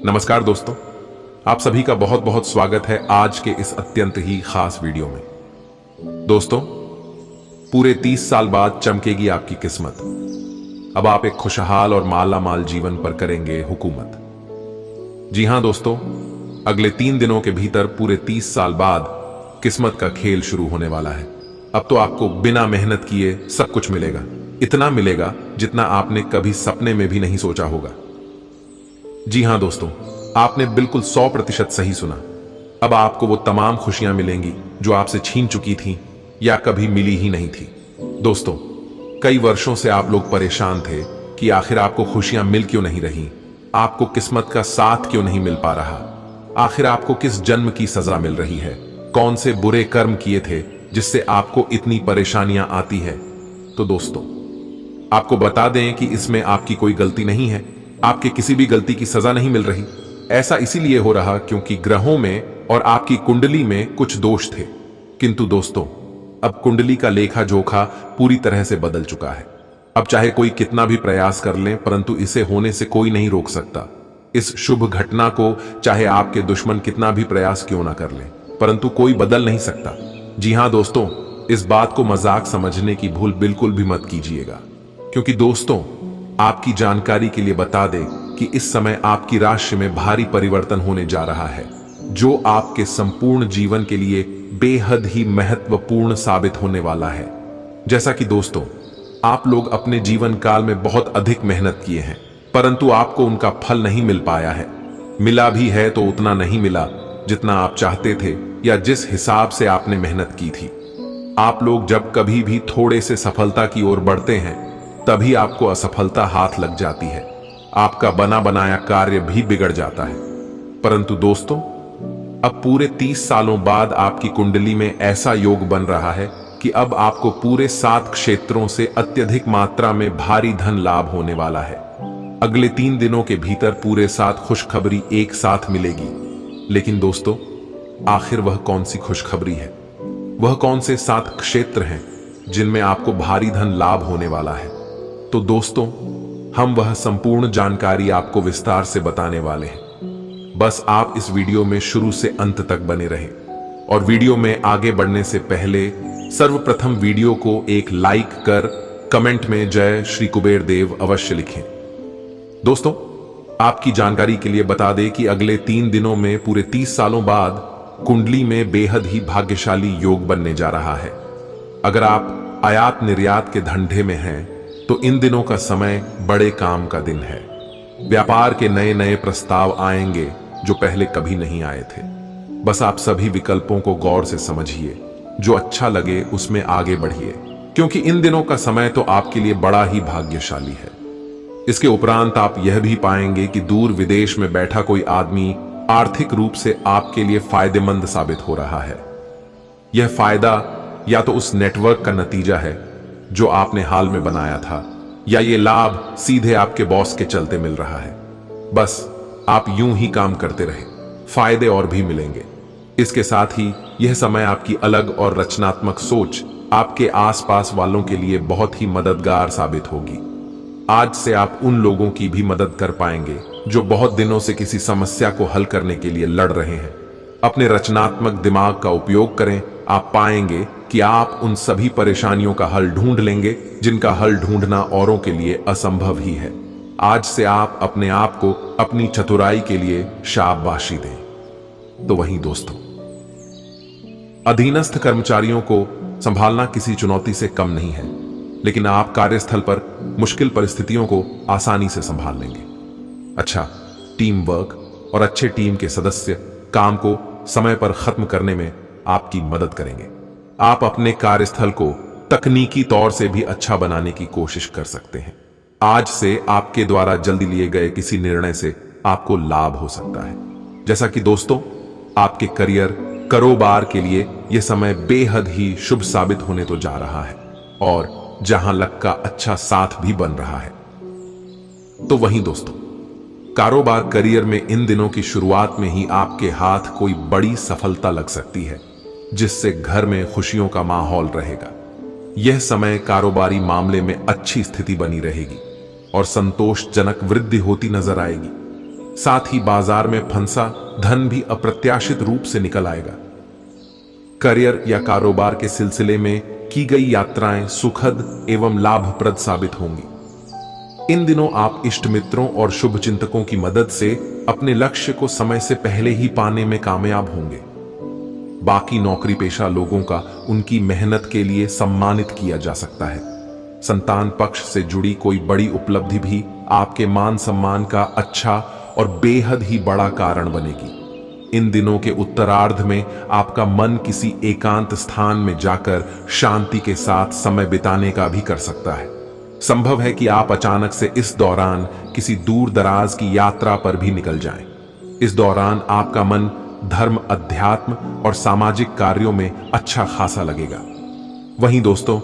नमस्कार दोस्तों, आप सभी का बहुत बहुत स्वागत है आज के इस अत्यंत ही खास वीडियो में। दोस्तों, पूरे 30 साल बाद चमकेगी आपकी किस्मत। अब आप एक खुशहाल और माला माल जीवन पर करेंगे हुकूमत। जी हां दोस्तों, अगले 3 दिनों के भीतर पूरे 30 साल बाद किस्मत का खेल शुरू होने वाला है। अब तो आपको बिना मेहनत किए सब कुछ मिलेगा। इतना मिलेगा जितना आपने कभी सपने में भी नहीं सोचा होगा। जी हां दोस्तों, आपने बिल्कुल 100% सही सुना। अब आपको वो तमाम खुशियां मिलेंगी जो आपसे छीन चुकी थीं या कभी मिली ही नहीं थी। दोस्तों, कई वर्षों से आप लोग परेशान थे कि आखिर आपको खुशियां मिल क्यों नहीं रही, आपको किस्मत का साथ क्यों नहीं मिल पा रहा, आखिर आपको किस जन्म की सजा मिल रही है, कौन से बुरे कर्म किए थे जिससे आपको इतनी परेशानियां आती है। तो दोस्तों, आपको बता दें कि इसमें आपकी कोई गलती नहीं है। आपके किसी भी गलती की सजा नहीं मिल रही। ऐसा इसीलिए हो रहा क्योंकि ग्रहों में और आपकी कुंडली में कुछ दोष थे। किंतु दोस्तों, अब कुंडली का लेखा जोखा पूरी तरह से बदल चुका है। अब चाहे कोई कितना भी प्रयास कर लें, परंतु इसे होने से कोई नहीं रोक सकता। इस शुभ घटना को चाहे आपके दुश्मन कितना भी प्रयास क्यों ना कर लें, परंतु कोई बदल नहीं सकता। जी हां दोस्तों, इस बात को मजाक समझने की भूल बिल्कुल भी मत कीजिएगा, क्योंकि दोस्तों, आपकी जानकारी के लिए बता दें कि इस समय आपकी राशि में भारी परिवर्तन होने जा रहा है, जो आपके संपूर्ण जीवन के लिए बेहद ही महत्वपूर्ण साबित होने वाला है। जैसा कि दोस्तों, आप लोग अपने जीवन काल में बहुत अधिक मेहनत किए हैं, परंतु आपको उनका फल नहीं मिल पाया है। मिला भी है तो उतना नहीं मिला जितना आप चाहते थे या जिस हिसाब से आपने मेहनत की थी। आप लोग जब कभी भी थोड़े से सफलता की ओर बढ़ते हैं, तभी आपको असफलता हाथ लग जाती है। आपका बना बनाया कार्य भी बिगड़ जाता है। परंतु दोस्तों, अब पूरे 30 सालों बाद आपकी कुंडली में ऐसा योग बन रहा है कि अब आपको पूरे 7 क्षेत्रों से अत्यधिक मात्रा में भारी धन लाभ होने वाला है। अगले 3 दिनों के भीतर पूरे 7 खुशखबरी एक साथ मिलेगी। लेकिन दोस्तों, आखिर वह कौन सी खुशखबरी है? वह कौन से 7 क्षेत्र हैं जिनमें आपको भारी धन लाभ होने वाला है? तो दोस्तों, हम वह संपूर्ण जानकारी आपको विस्तार से बताने वाले हैं। बस आप इस वीडियो में शुरू से अंत तक बने रहें। और वीडियो में आगे बढ़ने से पहले सर्वप्रथम वीडियो को एक लाइक कर कमेंट में जय श्री कुबेर देव अवश्य लिखें। दोस्तों, आपकी जानकारी के लिए बता दें कि अगले 3 दिनों में पूरे 30 सालों बाद कुंडली में बेहद ही भाग्यशाली योग बनने जा रहा है। अगर आप आयात निर्यात के धंधे में हैं, तो इन दिनों का समय बड़े काम का दिन है। व्यापार के नए नए प्रस्ताव आएंगे जो पहले कभी नहीं आए थे। बस आप सभी विकल्पों को गौर से समझिए, जो अच्छा लगे उसमें आगे बढ़िए, क्योंकि इन दिनों का समय तो आपके लिए बड़ा ही भाग्यशाली है। इसके उपरांत आप यह भी पाएंगे कि दूर विदेश में बैठा कोई आदमी आर्थिक रूप से आपके लिए फायदेमंद साबित हो रहा है। यह फायदा या तो उस नेटवर्क का नतीजा है जो आपने हाल में बनाया था, या ये लाभ सीधे आपके बॉस के चलते मिल रहा है। बस आप यूं ही काम करते रहे, फायदे और भी मिलेंगे। इसके साथ ही यह समय आपकी अलग और रचनात्मक सोच आपके आसपास वालों के लिए बहुत ही मददगार साबित होगी। आज से आप उन लोगों की भी मदद कर पाएंगे जो बहुत दिनों से किसी समस्या को हल करने के लिए लड़ रहे हैं। अपने रचनात्मक दिमाग का उपयोग करें। आप पाएंगे कि आप उन सभी परेशानियों का हल ढूंढ लेंगे जिनका हल ढूंढना औरों के लिए असंभव ही है। आज से आप अपने आप को अपनी चतुराई के लिए शाबाशी दें। तो वहीं दोस्तों, अधीनस्थ कर्मचारियों को संभालना किसी चुनौती से कम नहीं है, लेकिन आप कार्यस्थल पर मुश्किल परिस्थितियों को आसानी से संभाल लेंगे। अच्छा, टीम वर्क और अच्छे टीम के सदस्य काम को समय पर खत्म करने में आपकी मदद करेंगे। आप अपने कार्यस्थल को तकनीकी तौर से भी अच्छा बनाने की कोशिश कर सकते हैं। आज से आपके द्वारा जल्दी लिए गए किसी निर्णय से आपको लाभ हो सकता है। जैसा कि दोस्तों, आपके करियर कारोबार के लिए यह समय बेहद ही शुभ साबित होने तो जा रहा है, और जहां लक का अच्छा साथ भी बन रहा है। तो वहीं दोस्तों, कारोबार करियर में इन दिनों की शुरुआत में ही आपके हाथ कोई बड़ी सफलता लग सकती है, जिससे घर में खुशियों का माहौल रहेगा। यह समय कारोबारी मामले में अच्छी स्थिति बनी रहेगी और संतोषजनक वृद्धि होती नजर आएगी। साथ ही बाजार में फंसा धन भी अप्रत्याशित रूप से निकल आएगा। करियर या कारोबार के सिलसिले में की गई यात्राएं सुखद एवं लाभप्रद साबित होंगी। इन दिनों आप इष्ट मित्रों और शुभ चिंतकों की मदद से अपने लक्ष्य को समय से पहले ही पाने में कामयाब होंगे। बाकी नौकरी पेशा लोगों का उनकी मेहनत के लिए सम्मानित किया जा सकता है। संतान पक्ष से जुड़ी कोई बड़ी उपलब्धि भी आपके मान सम्मान का अच्छा और बेहद ही बड़ा कारण बनेगी। इन दिनों के उत्तरार्ध में आपका मन किसी एकांत स्थान में जाकर शांति के साथ समय बिताने का भी कर सकता है। संभव है कि आप अचानक से इस दौरान किसी दूर दराज की यात्रा पर भी निकल जाएं। इस दौरान आपका मन धर्म, अध्यात्म और सामाजिक कार्यों में अच्छा खासा लगेगा। वहीं दोस्तों,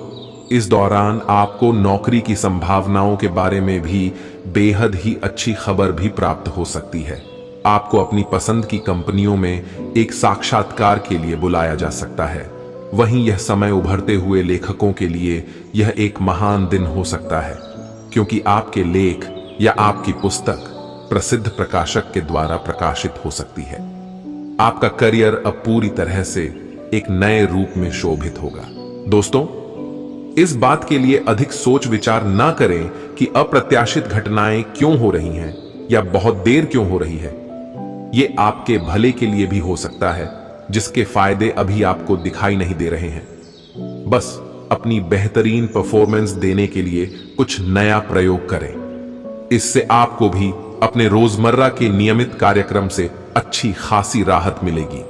इस दौरान आपको नौकरी की संभावनाओं के बारे में भी बेहद ही अच्छी खबर भी प्राप्त हो सकती है। आपको अपनी पसंद की कंपनियों में एक साक्षात्कार के लिए बुलाया जा सकता है। वहीं यह समय उभरते हुए लेखकों के लिए यह एक महान दिन हो सकता है, क्योंकि आपके लेख या आपकी पुस्तक प्रसिद्ध प्रकाशक के द्वारा प्रकाशित हो सकती है। आपका करियर अब पूरी तरह से एक नए रूप में शोभित होगा। दोस्तों, इस बात के लिए अधिक सोच विचार ना करें कि अप्रत्याशित घटनाएं क्यों हो रही हैं या बहुत देर क्यों हो रही है। ये आपके भले के लिए भी हो सकता है, जिसके फायदे अभी आपको दिखाई नहीं दे रहे हैं। बस अपनी बेहतरीन परफॉर्मेंस देने के लिए कुछ नया प्रयोग करें। इससे आपको भी अपने रोजमर्रा के नियमित कार्यक्रम से अच्छी खासी राहत मिलेगी।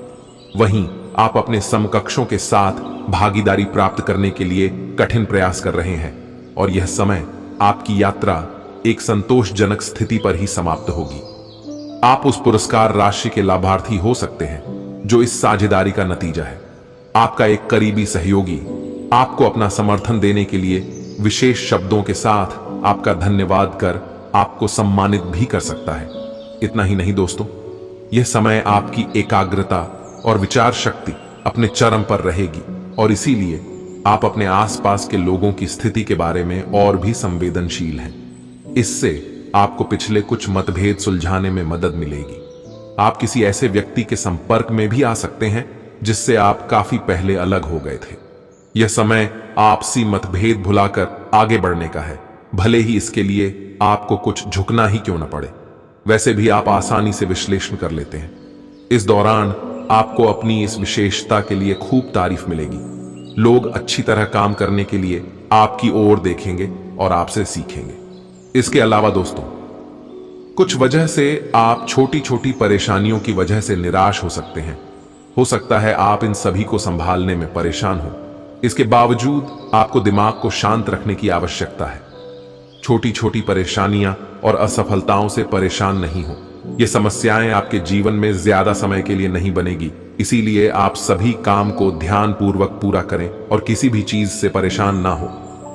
वहीं आप अपने समकक्षों के साथ भागीदारी प्राप्त करने के लिए कठिन प्रयास कर रहे हैं और यह समय आपकी यात्रा एक संतोषजनक स्थिति पर ही समाप्त होगी। आप उस पुरस्कार राशि के लाभार्थी हो सकते हैं जो इस साझेदारी का नतीजा है। आपका एक करीबी सहयोगी आपको अपना समर्थन देने के लिए विशेष शब्दों के साथ आपका धन्यवाद कर आपको सम्मानित भी कर सकता है। इतना ही नहीं दोस्तों, यह समय आपकी एकाग्रता और विचार शक्ति अपने चरम पर रहेगी और इसीलिए आप अपने आसपास के लोगों की स्थिति के बारे में और भी संवेदनशील हैं। इससे आपको पिछले कुछ मतभेद सुलझाने में मदद मिलेगी। आप किसी ऐसे व्यक्ति के संपर्क में भी आ सकते हैं जिससे आप काफी पहले अलग हो गए थे। यह समय आपसी मतभेद भुलाकर आगे बढ़ने का है, भले ही इसके लिए आपको कुछ झुकना ही क्यों न पड़े। वैसे भी आप आसानी से विश्लेषण कर लेते हैं। इस दौरान आपको अपनी इस विशेषता के लिए खूब तारीफ मिलेगी। लोग अच्छी तरह काम करने के लिए आपकी ओर देखेंगे और आपसे सीखेंगे। इसके अलावा दोस्तों, कुछ वजह से आप छोटी छोटी परेशानियों की वजह से निराश हो सकते हैं। हो सकता है आप इन सभी को संभालने में परेशान हो। इसके बावजूद आपको दिमाग को शांत रखने की आवश्यकता है। छोटी छोटी परेशानियां और असफलताओं से परेशान नहीं हो। ये समस्याएं आपके जीवन में ज्यादा समय के लिए नहीं बनेगी। इसीलिए आप सभी काम को ध्यानपूर्वक पूरा करें और किसी भी चीज से परेशान ना हो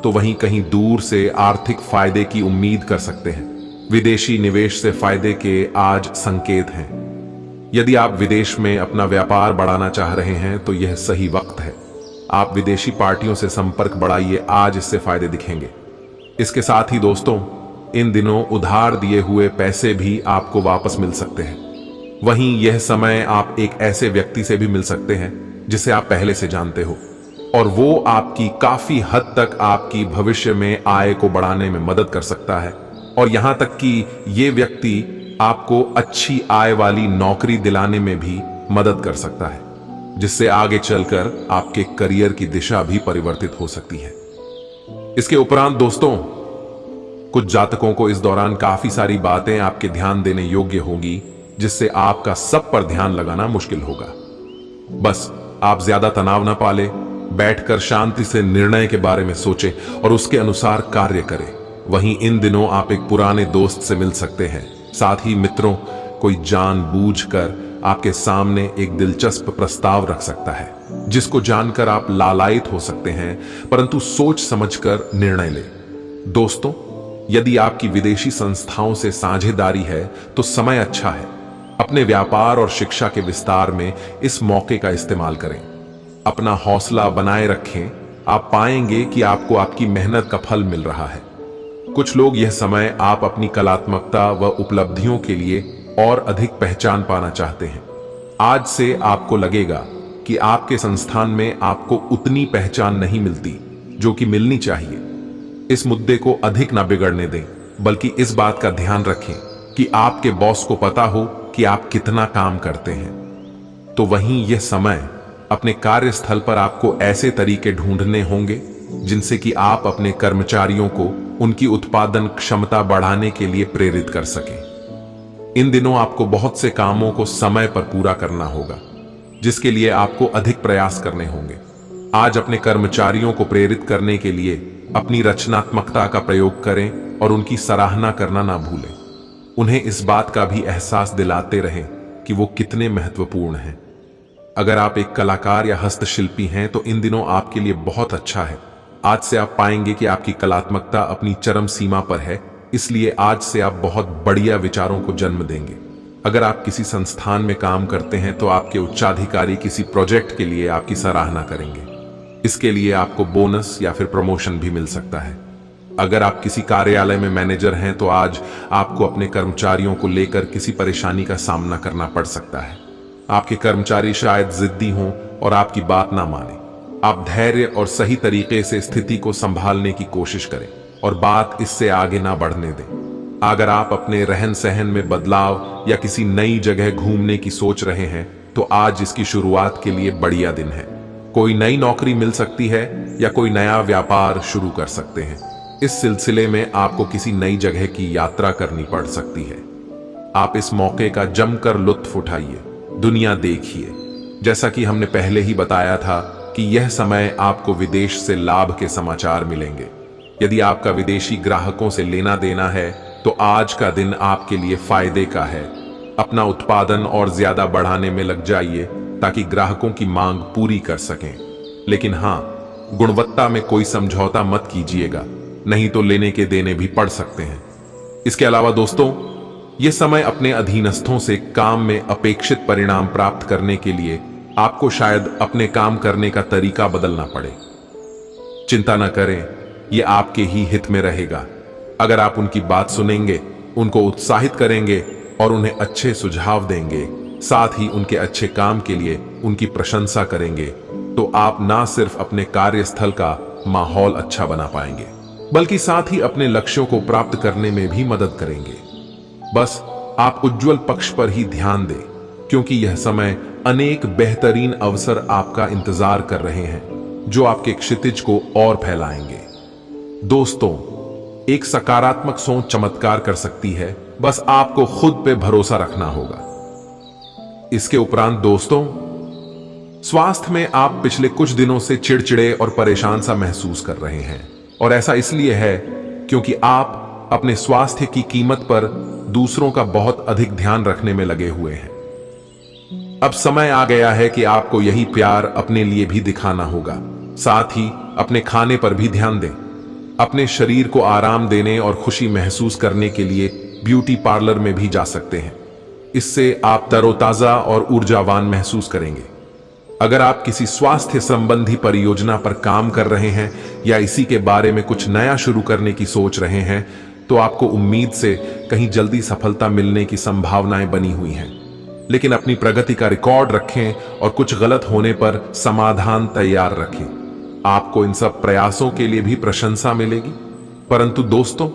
तो वहीं कहीं दूर से आर्थिक फायदे की उम्मीद कर सकते हैं। विदेशी निवेश से फायदे के आज संकेत हैं। यदि आप विदेश में अपना व्यापार बढ़ाना चाह रहे हैं तो यह सही वक्त है। आप विदेशी पार्टियों से संपर्क बढ़ाइए, आज इससे फायदे दिखेंगे। इसके साथ ही दोस्तों, इन दिनों उधार दिए हुए पैसे भी आपको वापस मिल सकते हैं। वहीं यह समय आप एक ऐसे व्यक्ति से भी मिल सकते हैं जिसे आप पहले से जानते हो और वो आपकी काफी हद तक आपकी भविष्य में आय को बढ़ाने में मदद कर सकता है। और यहां तक कि ये व्यक्ति आपको अच्छी आय वाली नौकरी दिलाने में भी मदद कर सकता है, जिससे आगे चलकर आपके करियर की दिशा भी परिवर्तित हो सकती है। इसके उपरांत दोस्तों, कुछ जातकों को इस दौरान काफी सारी बातें आपके ध्यान देने योग्य होगी, जिससे आपका सब पर ध्यान लगाना मुश्किल होगा। बस आप ज्यादा तनाव ना पाले, बैठकर शांति से निर्णय के बारे में सोचें और उसके अनुसार कार्य करें। वहीं इन दिनों आप एक पुराने दोस्त से मिल सकते हैं। साथ ही मित्रों, कोई जानबूझकर आपके सामने एक दिलचस्प प्रस्ताव रख सकता है, जिसको जानकर आप लालायित हो सकते हैं, परंतु सोच समझकर निर्णय लें। दोस्तों, यदि आपकी विदेशी संस्थाओं से साझेदारी है तो समय अच्छा है। अपने व्यापार और शिक्षा के विस्तार में इस मौके का इस्तेमाल करें। अपना हौसला बनाए रखें। आप पाएंगे कि आपको आपकी मेहनत का फल मिल रहा है। कुछ लोग यह समय आप अपनी कलात्मकता व उपलब्धियों के लिए और अधिक पहचान पाना चाहते हैं। आज से आपको लगेगा कि आपके संस्थान में आपको उतनी पहचान नहीं मिलती जो कि मिलनी चाहिए। इस मुद्दे को अधिक ना बिगड़ने दें, बल्कि इस बात का ध्यान रखें कि आपके बॉस को पता हो कि आप कितना काम करते हैं। तो वहीं यह समय अपने कार्यस्थल पर आपको ऐसे तरीके ढूंढने होंगे जिनसे कि आप अपने कर्मचारियों को उनकी उत्पादन क्षमता बढ़ाने के लिए प्रेरित कर सकें। इन दिनों आपको बहुत से कामों को समय पर पूरा करना होगा, जिसके लिए आपको अधिक प्रयास करने होंगे। आज अपने कर्मचारियों को प्रेरित करने के लिए अपनी रचनात्मकता का प्रयोग करें और उनकी सराहना करना ना भूलें। उन्हें इस बात का भी एहसास दिलाते रहें कि वो कितने महत्वपूर्ण हैं। अगर आप एक कलाकार या हस्तशिल्पी हैं तो इन दिनों आपके लिए बहुत अच्छा है। आज से आप पाएंगे कि आपकी कलात्मकता अपनी चरम सीमा पर है, इसलिए आज से आप बहुत बढ़िया विचारों को जन्म देंगे। अगर आप किसी संस्थान में काम करते हैं तो आपके उच्चाधिकारी किसी प्रोजेक्ट के लिए आपकी सराहना करेंगे। इसके लिए आपको बोनस या फिर प्रमोशन भी मिल सकता है। अगर आप किसी कार्यालय में मैनेजर हैं तो आज आपको अपने कर्मचारियों को लेकर किसी परेशानी का सामना करना पड़ सकता है। आपके कर्मचारी शायद जिद्दी हों और आपकी बात ना माने। आप धैर्य और सही तरीके से स्थिति को संभालने की कोशिश करें और बात इससे आगे ना बढ़ने दें। अगर आप अपने रहन सहन में बदलाव या किसी नई जगह घूमने की सोच रहे हैं तो आज इसकी शुरुआत के लिए बढ़िया दिन है। कोई नई नौकरी मिल सकती है या कोई नया व्यापार शुरू कर सकते हैं। इस सिलसिले में आपको किसी नई जगह की यात्रा करनी पड़ सकती है। आप इस मौके का जमकर लुत्फ उठाइए, दुनिया देखिए। जैसा कि हमने पहले ही बताया था कि यह समय आपको विदेश से लाभ के समाचार मिलेंगे। यदि आपका विदेशी ग्राहकों से लेना देना है तो आज का दिन आपके लिए फायदे का है। अपना उत्पादन और ज्यादा बढ़ाने में लग जाइए ताकि ग्राहकों की मांग पूरी कर सकें। लेकिन हां, गुणवत्ता में कोई समझौता मत कीजिएगा, नहीं तो लेने के देने भी पड़ सकते हैं। इसके अलावा दोस्तों, यह समय अपने अधीनस्थों से काम में अपेक्षित परिणाम प्राप्त करने के लिए आपको शायद अपने काम करने का तरीका बदलना पड़े। चिंता न करें, यह आपके ही हित में रहेगा। अगर आप उनकी बात सुनेंगे, उनको उत्साहित करेंगे और उन्हें अच्छे सुझाव देंगे, साथ ही उनके अच्छे काम के लिए उनकी प्रशंसा करेंगे, तो आप ना सिर्फ अपने कार्यस्थल का माहौल अच्छा बना पाएंगे, बल्कि साथ ही अपने लक्ष्यों को प्राप्त करने में भी मदद करेंगे। बस आप उज्जवल पक्ष पर ही ध्यान दें, क्योंकि यह समय अनेक बेहतरीन अवसर आपका इंतजार कर रहे हैं जो आपके क्षितिज को और फैलाएंगे। दोस्तों, एक सकारात्मक सोच चमत्कार कर सकती है, बस आपको खुद पे भरोसा रखना होगा। इसके उपरांत दोस्तों, स्वास्थ्य में आप पिछले कुछ दिनों से चिड़चिड़े और परेशान सा महसूस कर रहे हैं, और ऐसा इसलिए है क्योंकि आप अपने स्वास्थ्य की कीमत पर दूसरों का बहुत अधिक ध्यान रखने में लगे हुए हैं। अब समय आ गया है कि आपको यही प्यार अपने लिए भी दिखाना होगा। साथ ही अपने खाने पर भी ध्यान दें। अपने शरीर को आराम देने और खुशी महसूस करने के लिए ब्यूटी पार्लर में भी जा सकते हैं। इससे आप तरोताजा और ऊर्जावान महसूस करेंगे। अगर आप किसी स्वास्थ्य संबंधी परियोजना पर काम कर रहे हैं या इसी के बारे में कुछ नया शुरू करने की सोच रहे हैं, तो आपको उम्मीद से कहीं जल्दी सफलता मिलने की संभावनाएं बनी हुई हैं। लेकिन अपनी प्रगति का रिकॉर्ड रखें और कुछ गलत होने पर समाधान तैयार रखें। आपको इन सब प्रयासों के लिए भी प्रशंसा मिलेगी। परंतु दोस्तों,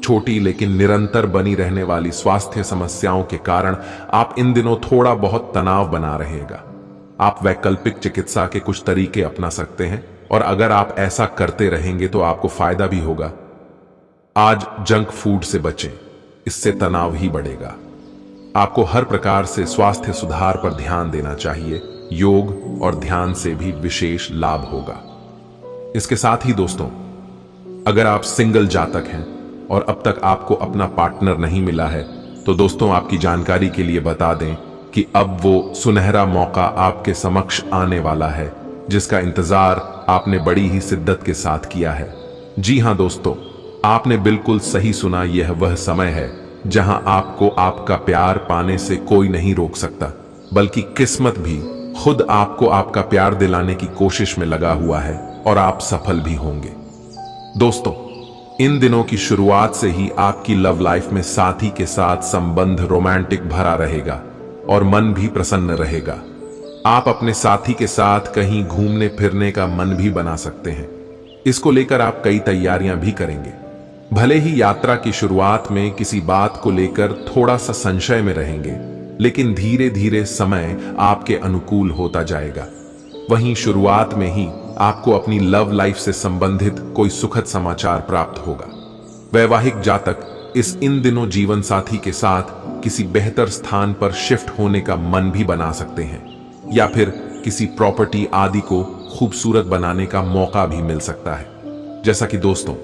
छोटी लेकिन निरंतर बनी रहने वाली स्वास्थ्य समस्याओं के कारण आप इन दिनों थोड़ा बहुत तनाव बना रहेगा। आप वैकल्पिक चिकित्सा के कुछ तरीके अपना सकते हैं, और अगर आप ऐसा करते रहेंगे तो आपको फायदा भी होगा। आज जंक फूड से बचें, इससे तनाव ही बढ़ेगा। आपको हर प्रकार से स्वास्थ्य सुधार पर ध्यान देना चाहिए। योग और ध्यान से भी विशेष लाभ होगा। इसके साथ ही दोस्तों, अगर आप सिंगल जातक हैं और अब तक आपको अपना पार्टनर नहीं मिला है, तो दोस्तों आपकी जानकारी के लिए बता दें कि अब वो सुनहरा मौका आपके समक्ष आने वाला है, जिसका इंतजार आपने बड़ी ही शिद्दत के साथ किया है। जी हां दोस्तों, आपने बिल्कुल सही सुना। यह वह समय है जहां आपको आपका प्यार पाने से कोई नहीं रोक सकता, बल्कि किस्मत भी खुद आपको आपका प्यार दिलाने की कोशिश में लगा हुआ है, और आप सफल भी होंगे। दोस्तों, इन दिनों की शुरुआत से ही आपकी लव लाइफ में साथी के साथ संबंध रोमांटिक भरा रहेगा और मन भी प्रसन्न रहेगा। आप अपने साथी के साथ कहीं घूमने फिरने का मन भी बना सकते हैं। इसको लेकर आप कई तैयारियां भी करेंगे। भले ही यात्रा की शुरुआत में किसी बात को लेकर थोड़ा सा संशय में रहेंगे, लेकिन धीरे धीरे समय आपके अनुकूल होता जाएगा। वहीं शुरुआत में ही आपको अपनी लव लाइफ से संबंधित कोई सुखद समाचार प्राप्त होगा। वैवाहिक जातक इन दिनों जीवन साथी के साथ किसी बेहतर स्थान पर शिफ्ट होने का मन भी बना सकते हैं, या फिर किसी प्रॉपर्टी आदि को खूबसूरत बनाने का मौका भी मिल सकता है। जैसा कि दोस्तों,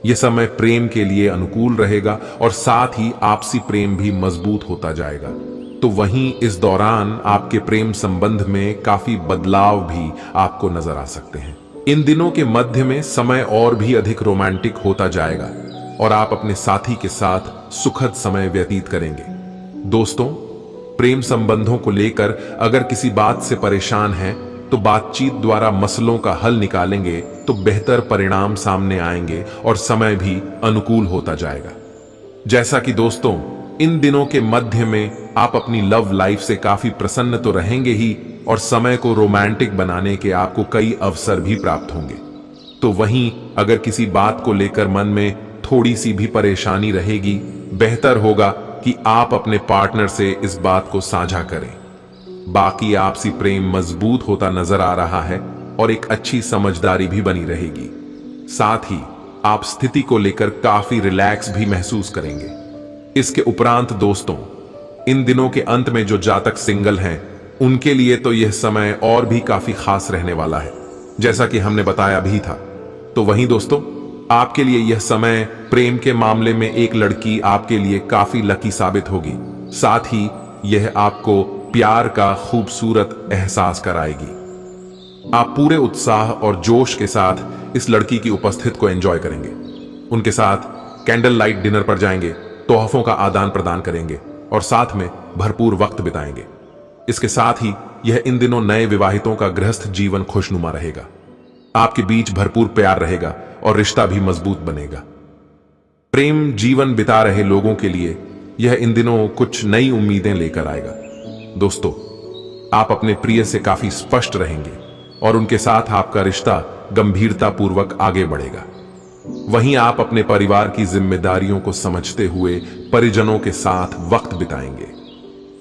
यह समय प्रेम के लिए अनुकूल रहेगा और साथ ही आपसी प्रेम भी मजबूत होता जाएगा। तो वहीं इस दौरान आपके प्रेम संबंध में काफी बदलाव भी आपको नजर आ सकते हैं। इन दिनों के मध्य में समय और भी अधिक रोमांटिक होता जाएगा और आप अपने साथी के साथ सुखद समय व्यतीत करेंगे। दोस्तों, प्रेम संबंधों को लेकर अगर किसी बात से परेशान हैं, तो बातचीत द्वारा मसलों का हल निकालेंगे तो बेहतर परिणाम सामने आएंगे और समय भी अनुकूल होता जाएगा। जैसा कि दोस्तों, इन दिनों के मध्य में आप अपनी लव लाइफ से काफी प्रसन्न तो रहेंगे ही, और समय को रोमांटिक बनाने के आपको कई अवसर भी प्राप्त होंगे। तो वहीं अगर किसी बात को लेकर मन में थोड़ी सी भी परेशानी रहेगी, बेहतर होगा कि आप अपने पार्टनर से इस बात को साझा करें। बाकी आपसी प्रेम मजबूत होता नजर आ रहा है और एक अच्छी समझदारी भी बनी रहेगी। साथ ही आप स्थिति को लेकर काफी रिलैक्स भी महसूस करेंगे। इसके उपरांत दोस्तों, इन दिनों के अंत में जो जातक सिंगल हैं, उनके लिए तो यह समय और भी काफी खास रहने वाला है, जैसा कि हमने बताया भी था। तो वहीं दोस्तों, आपके लिए यह समय प्रेम के मामले में एक लड़की आपके लिए काफी लकी साबित होगी। साथ ही यह आपको प्यार का खूबसूरत एहसास कराएगी। आप पूरे उत्साह और जोश के साथ इस लड़की की उपस्थिति को एंजॉय करेंगे। उनके साथ कैंडल लाइट डिनर पर जाएंगे, तोहफों का आदान प्रदान करेंगे और साथ में भरपूर वक्त बिताएंगे। इसके साथ ही यह इन दिनों नए विवाहितों का गृहस्थ जीवन खुशनुमा रहेगा। आपके बीच भरपूर प्यार रहेगा और रिश्ता भी मजबूत बनेगा। प्रेम जीवन बिता रहे लोगों के लिए यह इन दिनों कुछ नई उम्मीदें लेकर आएगा। दोस्तों, आप अपने प्रिय से काफी स्पष्ट रहेंगे और उनके साथ आपका रिश्ता गंभीरतापूर्वक आगे बढ़ेगा। वहीं आप अपने परिवार की जिम्मेदारियों को समझते हुए परिजनों के साथ वक्त बिताएंगे।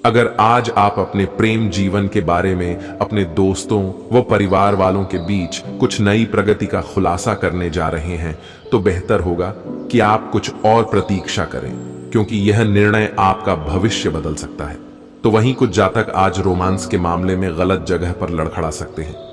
अगर आज आप अपने प्रेम जीवन के बारे में अपने दोस्तों व परिवार वालों के बीच कुछ नई प्रगति का खुलासा करने जा रहे हैं, तो बेहतर होगा कि आप कुछ और प्रतीक्षा करें, क्योंकि यह निर्णय आपका भविष्य बदल सकता है। तो वहीं कुछ जातक आज रोमांस के मामले में गलत जगह पर लड़खड़ा सकते हैं।